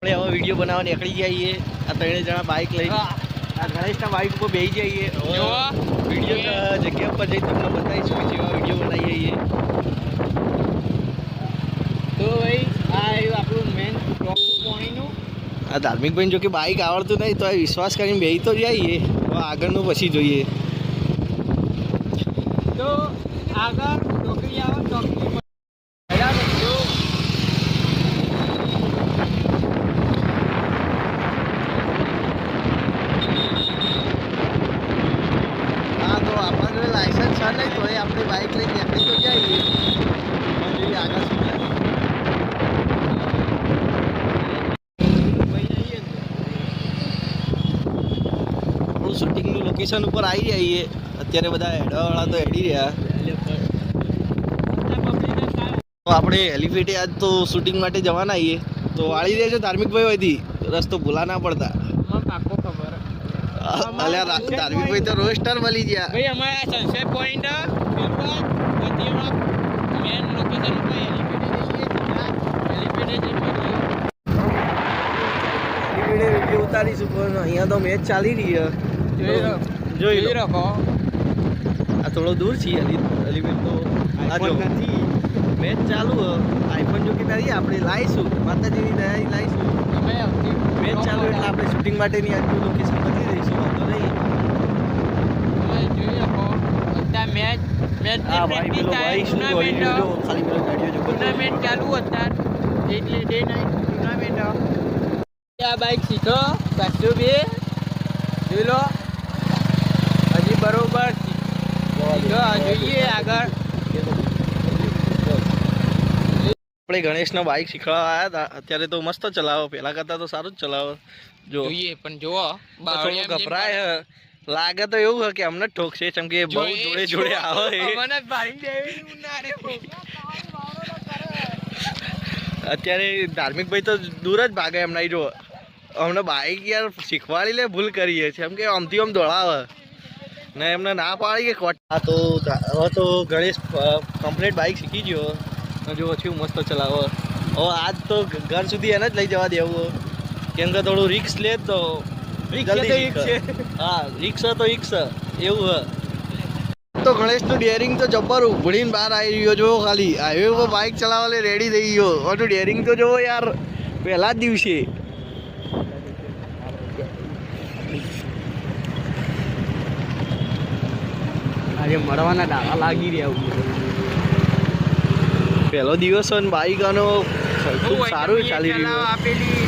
હવે વિડીયો બનાવવા નીકળી જઈએ આ ત્રણે જણા બાઇક લઈને આ ગણેશના બાઇક ઉપર બેસી જઈએ વિડીયો જગ્યા પર જઈ તમને બતાવીશું કે જેવા વિડીયો બનાવી જઈએ તો ભાઈ આ આપણું મેન ટોપ પાણીનું આ ધાર્મિક ભાઈ જો કે બાઇક આવડતું નહીં તો વિશ્વાસ કરીને બેસી તો જઈએ આગળનું પછી જોઈએ તો આગળ ટોકરી આવે ટોકરી લાયસન્સ છે નહીં તો એ આપણે બાઇક લઈને નીકળી તો જઈએ જોઈએ આગળ શું આપણું શૂટિંગનું લોકેશન ઉપર આવી જઈએ અત્યારે બધા હેડવાવાળા તો હેડી રહ્યા તો આપણે હેલિફેટે આજ તો શૂટિંગ માટે જવાના આવીએ તો વાળી દેજો ધાર્મિકભાઈ હોયથી રસ્તો ભૂલા ના પડતા અલ્યા ધાર્મિકભાઈ તો રોસ્ટર મળી ગયા ભાઈ અમારા સનસેટ પોઈન્ટ મેન લોકેશન ઉપર વિડીયો ઉતારીશું પણ અહીંયા તો મેચ ચાલી રહી છે જોઈ રાખો આ થોડો દૂર છે એલિફેન્ટ તો આ જો નથી મેચ ચાલુ આઈફોન જો કે તારી આપણે લાવીશું માતાજીની દયાથી લાવીશું મેચ ચાલુ એટલે આપણે શૂટિંગ માટેની આજનું લોકેશન બદલી દઈશું વાંધો નહીં જોઈ રાખો બધા મેચ ટુર્નામેન્ટ ચાલુ હતા ડે નાઇટ ટુર્નામેન્ટ આ બાઇક સીધો 702 જોઈ લો હજી બરોબર જોઈએ આગળ આપણે ગણેશનો બાઇક શીખવાડવા આવ્યા હતા અત્યારે તો મસ્ત ચલાવો પહેલાં કરતાં તો સારું જ ચલાવો જોઈએ પણ જુઓ થોડું ગભરાય લાગે તો એવું કે અમને ઠોકશે કેમ કે બહુ જોડે જોડે આવે અત્યારે ધાર્મિકભાઈ તો દૂર જ ભાગે એમના જો અમને બાઇક યાર શીખવાડી લે ભૂલ કરીએ છીએ એમ કે આમથી આમ દોડાવે ને એમને ના પાડી કે કોટ હા તો હવે તો ગણેશ કમ્પ્લીટ બાઇક શીખી ગયો જો પછી મસ્ત ચલાવો હવે આજ તો ઘર સુધી એને જ લઈ જવા દેવું કેમ કે થોડું રિક્સ લે તો હા રિક્સ તો રિક્સ એવું હ તો ગણેશનું ડેરિંગ તો જબ્બર ઉભળીને બહાર આવી રહ્યો જો ખાલી હાઈવે ઉપર બાઇક ચલાવવા રેડી થઈ ગયો ઓટું ડેરિંગ તો જોવો યાર પહેલા જ દિવસે આજે મળવાના ડાળા લાગી રહ્યા પહેલો દિવસ હોય ને બાઇક આનો ખૂબ સારું ચાલી રહ્યું આપેલી